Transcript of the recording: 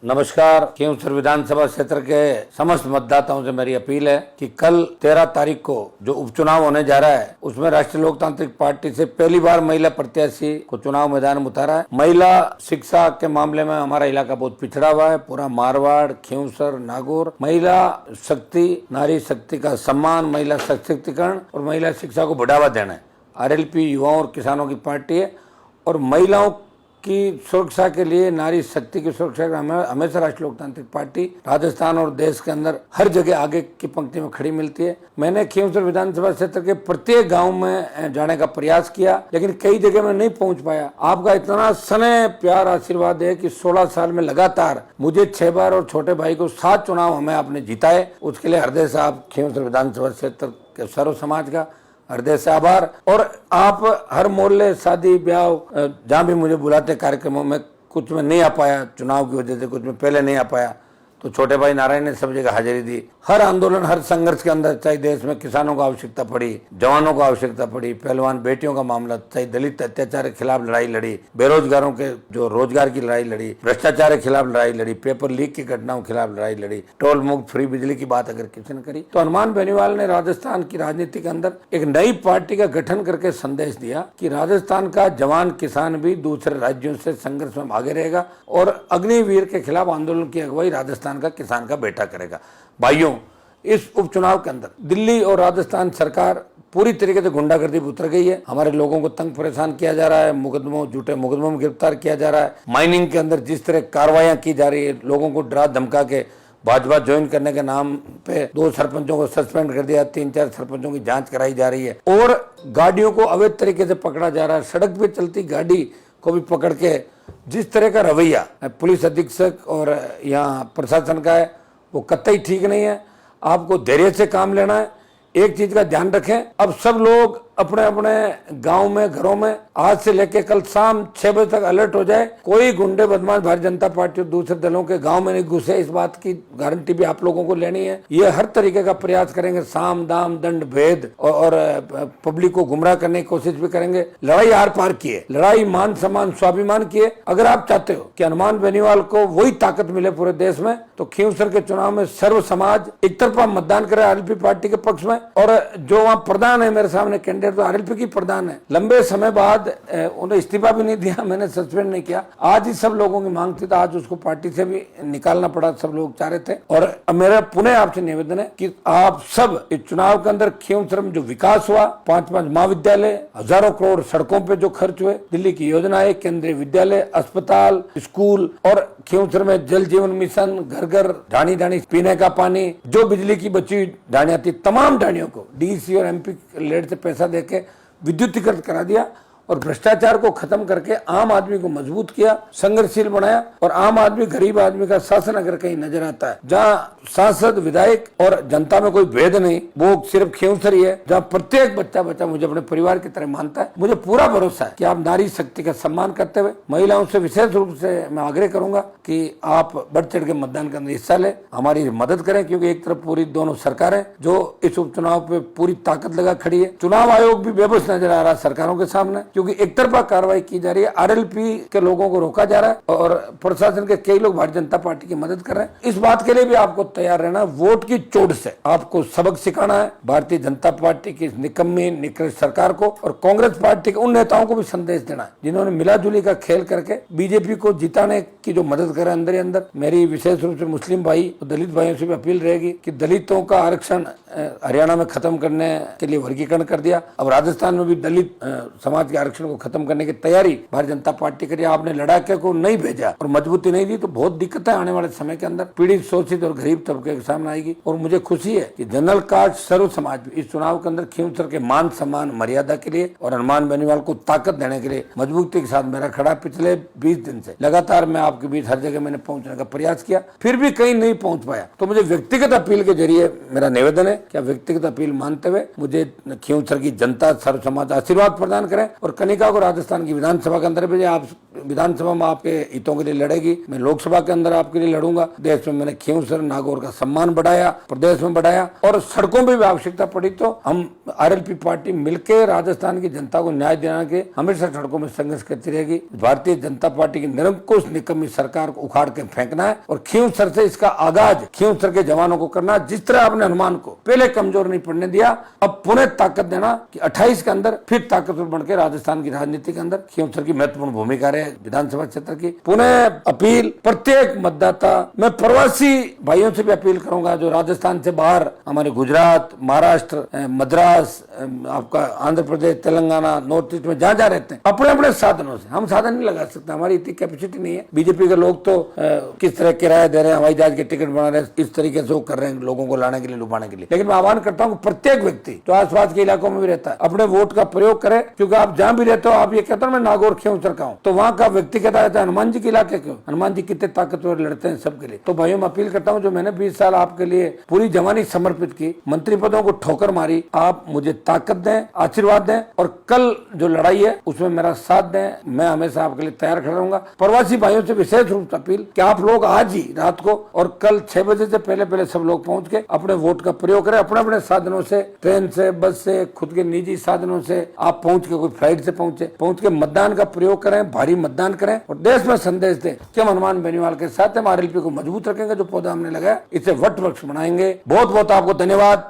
नमस्कार। खींवसर विधानसभा क्षेत्र के समस्त मतदाताओं से मेरी अपील है कि कल 13 तारीख को जो उपचुनाव होने जा रहा है उसमें राष्ट्रीय लोकतांत्रिक पार्टी से पहली बार महिला प्रत्याशी को चुनाव मैदान में उतारा है। महिला शिक्षा के मामले में हमारा इलाका बहुत पिछड़ा हुआ है। पूरा मारवाड़, खींवसर, नागौर महिला शक्ति, नारी शक्ति का सम्मान, महिला सशक्तिकरण और महिला शिक्षा को बढ़ावा देना है। आरएलपी युवाओं और किसानों की पार्टी है और महिलाओं की सुरक्षा के लिए, नारी शक्ति की सुरक्षा के लिए हमेशा राष्ट्रीय लोकतांत्रिक पार्टी राजस्थान और देश के अंदर हर जगह आगे की पंक्ति में खड़ी मिलती है। मैंने खींवसर विधानसभा क्षेत्र के प्रत्येक गांव में जाने का प्रयास किया, लेकिन कई जगह में नहीं पहुंच पाया। आपका इतना स्नेह, प्यार, आशीर्वाद है कि 16 साल में लगातार मुझे 6 बार और छोटे भाई को 7 चुनाव हमें आपने जिताए। उसके लिए हृदय से आप खींवसर विधानसभा क्षेत्र के सर्व समाज का हृदय से आभार। और आप हर मोहल्ले, शादी ब्याह जहाँ भी मुझे बुलाते कार्यक्रमों में, कुछ में नहीं आ पाया चुनाव की वजह से, कुछ में पहले नहीं आ पाया, तो छोटे भाई नारायण ने सब जगह हाजिरी दी। हर आंदोलन, हर संघर्ष के अंदर, चाहे देश में किसानों को आवश्यकता पड़ी, जवानों को आवश्यकता पड़ी, पहलवान बेटियों का मामला, चाहे दलित अत्याचार के खिलाफ लड़ाई लड़ी, बेरोजगारों के जो रोजगार की लड़ाई लड़ी, भ्रष्टाचार के खिलाफ लड़ाई लड़ी, पेपर लीक की घटनाओं के खिलाफ लड़ाई लड़ी, टोल मुक्त फ्री बिजली की बात अगर किसी ने करी, तो हनुमान बेनीवाल ने राजस्थान की राजनीति के अंदर एक नई पार्टी का गठन करके संदेश दिया कि राजस्थान का जवान किसान भी दूसरे राज्यों से संघर्ष में भागे रहेगा और अग्निवीर के खिलाफ आंदोलन की अगुवाई राजस्थान का किसान का बेटा करेगा। भाइयों, इस उपचुनाव के अंदर दिल्ली और राजस्थान सरकार पूरी तरीके से गुंडागर्दी पर उतर गई है। हमारे लोगों को तंग परेशान किया जा रहा है, मुकदमों, झूठे मुकदमों में गिरफ्तार किया जा रहा है। माइनिंग के अंदर जिस तरह कार्रवाइयां की जा रही है, लोगों को डरा धमका के भाजपा ज्वाइन करने के नाम पे 2 सरपंचों को सस्पेंड कर दिया, 3-4 सरपंचों की जांच कराई जा रही है और गाड़ियों को अवैध तरीके से पकड़ा जा रहा है। सड़क पे चलती गाड़ी को भी पकड़ के जिस तरह का रवैया पुलिस अधीक्षक और यहाँ प्रशासन का है, वो कतई ठीक नहीं है। आपको धैर्य से काम लेना है। एक चीज का ध्यान रखें, अब सब लोग अपने अपने गांव में, घरों में आज से लेके कल शाम 6 बजे तक अलर्ट हो जाए। कोई गुंडे बदमाश भारतीय जनता पार्टी और दूसरे दलों के गांव में नहीं घुसे, इस बात की गारंटी भी आप लोगों को लेनी है। ये हर तरीके का प्रयास करेंगे, साम दाम दंड भेद और पब्लिक को गुमराह करने की कोशिश भी करेंगे। लड़ाई आर पार की है, लड़ाई मान सम्मान स्वाभिमान की है। अगर आप चाहते हो कि हनुमान बेनीवाल को वही ताकत मिले पूरे देश में, तो खींवसर के चुनाव में सर्व समाज एक तरफा मतदान करे आरएलपी पार्टी के पक्ष में। और जो वहाँ प्रधान है मेरे सामने कैंडिडेट, तो आरएलपी की प्रधान है, लंबे समय बाद उन्हें इस्तीफा भी नहीं दिया, मैंने सस्पेंड नहीं किया। आज ही सब लोगों की मांग थी, तो आज उसको पार्टी से भी निकालना पड़ा, सब लोग चाह रहे थे। और मेरा पुनः आपसे निवेदन है कि आप सब इस चुनाव के अंदर खींवसर में जो विकास हुआ, 5-5 महाविद्यालय, हजारों करोड़ सड़कों पे जो खर्च हुए, दिल्ली की योजनाएं, केंद्रीय विद्यालय, अस्पताल, स्कूल और खींवसर में जल जीवन मिशन, घर घर ढाणी ढाणी पीने का पानी, जो बिजली की बची ढाणियां थी, तमाम ढाणियों को डीसी और एमपी लेड से पैसा देके विद्युतीकृत करा दिया और भ्रष्टाचार को खत्म करके आम आदमी को मजबूत किया, संघर्षशील बनाया। और आम आदमी, गरीब आदमी का शासन अगर कहीं नजर आता है, जहाँ सांसद, विधायक और जनता में कोई भेद नहीं, वो सिर्फ खींवसर ही है, जहाँ प्रत्येक बच्चा मुझे अपने परिवार की तरह मानता है। मुझे पूरा भरोसा है कि आप नारी शक्ति का सम्मान करते हुए महिलाओं से विशेष रूप से मैं आग्रह करूंगा कि आप बढ़ चढ़ के मतदान के अंदर हिस्सा ले, हमारी मदद करें, क्योंकि एक तरफ पूरी दोनों सरकारें जो इस उपचुनाव पे पूरी ताकत लगा खड़ी है। चुनाव आयोग भी बेबस नजर आ रहा है सरकारों के सामने, क्योंकि एक तरफा कार्रवाई की जा रही है, आरएलपी के लोगों को रोका जा रहा है और प्रशासन के कई लोग भारतीय जनता पार्टी की मदद कर रहे हैं। इस बात के लिए भी आपको तैयार रहना, वोट की चोट से आपको सबक सिखाना है भारतीय जनता पार्टी की निकम्मी निकृष्ट सरकार को, और कांग्रेस पार्टी के उन नेताओं को भी संदेश देना है जिन्होंने मिलाजुली का खेल करके बीजेपी को जिताने की जो मदद करे अंदर ही अंदर। मेरी विशेष रूप से मुस्लिम भाई और दलित भाइयों से भी अपील रहेगी कि दलितों का आरक्षण हरियाणा में खत्म करने के लिए वर्गीकरण कर दिया, अब राजस्थान में भी दलित समाज के आरक्षण को खत्म करने की तैयारी भारतीय जनता पार्टी करी। आपने लड़ाके को नहीं भेजा और मजबूती नहीं दी, तो बहुत दिक्कतें आने वाले समय के अंदर पीड़ित, शोषित और गरीब तबके के सामने आएगी। और मुझे खुशी है कि जनरल कास्ट सर्व समाज भी इस चुनाव के अंदर खींवसर के मान सम्मान मर्यादा के लिए और हनुमान बेनीवाल को ताकत देने के लिए मजबूती के साथ मेरा खड़ा। पिछले 20 दिन से लगातार मैं आपके बीच हर जगह मैंने पहुंचने का प्रयास किया, फिर भी कहीं नहीं पहुंच पाया, तो मुझे व्यक्तिगत अपील के जरिए मेरा निवेदन है कि व्यक्तिगत अपील मानते हुए मुझे खींवसर की जनता, सर्व समाज आशीर्वाद प्रदान करें और कनिका को राजस्थान की विधानसभा के अंदर भेजे। आप विधानसभा में आपके हितों के लिए लड़ेगी, मैं लोकसभा के अंदर आपके लिए लड़ूंगा। देश में मैंने खींवसर नागौर का सम्मान बढ़ाया, प्रदेश में बढ़ाया, और सड़कों पर भी आवश्यकता पड़ी तो हम आरएलपी पार्टी मिलकर राजस्थान की जनता को न्याय दिलाने के हमेशा सड़कों में संघर्ष करती रहेगी। भारतीय जनता पार्टी की निरंकुश निकम्मी सरकार को उखाड़ के फेंकना है और खींवसर से इसका आगाज खींवसर के जवानों को करना। जिस तरह आपने हनुमान को पहले कमजोर नहीं पड़ने दिया, अब पुनः ताकत देना कि 28 के अंदर फिर ताकतवर बनकर राजस्थान की राजनीति के अंदर खींवसर की महत्वपूर्ण भूमिका रहे विधानसभा क्षेत्र की। पुनः अपील प्रत्येक मतदाता, मैं प्रवासी भाइयों से भी अपील करूंगा जो राजस्थान से बाहर हमारे गुजरात, महाराष्ट्र, मद्रास, आपका आंध्र प्रदेश, तेलंगाना, नॉर्थ ईस्ट में जहाँ रहते हैं, अपने अपने साधनों से, हम साधन नहीं लगा सकते, हमारी इतनी कैपेसिटी नहीं है। बीजेपी के लोग तो किस तरह किराया दे रहे हैं, हवाई जहाज के टिकट बना रहे हैं, इस तरीके से वो कर रहे हैं लोगों को लाने के लिए, लुभाने के लिए। लेकिन मैं आह्वान करता हूँ प्रत्येक व्यक्ति जो आसपास के इलाकों में भी रहता है अपने वोट का प्रयोग करे, क्योंकि आप जहाँ भी रहते हो, आप ये कहते हो मैं नागौर खींवसर का हूँ, तो वहाँ का व्यक्ति कहता है हनुमान जी के इलाके क्यों, हनुमान जी कितने ताकतवर लड़ते हैं सबके लिए। तो भाइयों मैं अपील करता हूँ, जो मैंने 20 साल आपके लिए पूरी जवानी समर्पित की, मंत्री पदों को ठोकर मारी, आप मुझे ताकत दें, आशीर्वाद दें, और कल जो लड़ाई है उसमें मेरा साथ दें। मैं हमेशा आपके लिए तैयार खड़ा रहूंगा। प्रवासी भाइयों से विशेष रूप से अपील कि आप लोग आज ही रात को और कल 6 बजे से पहले सब लोग पहुंच के अपने वोट का प्रयोग करें। अपने अपने साधनों से, ट्रेन से, बस से, खुद के निजी साधनों से आप पहुंच के, कोई फ्लाइट से पहुंच के मतदान का प्रयोग करें, भारी मतदान करें और देश में संदेश दें कि हम हनुमान बेनीवाल के साथ हम आरएलपी को मजबूत रखेंगे। जो पौधा हमने लगाया इसे वट वृक्ष बनाएंगे। बहुत बहुत आपको धन्यवाद।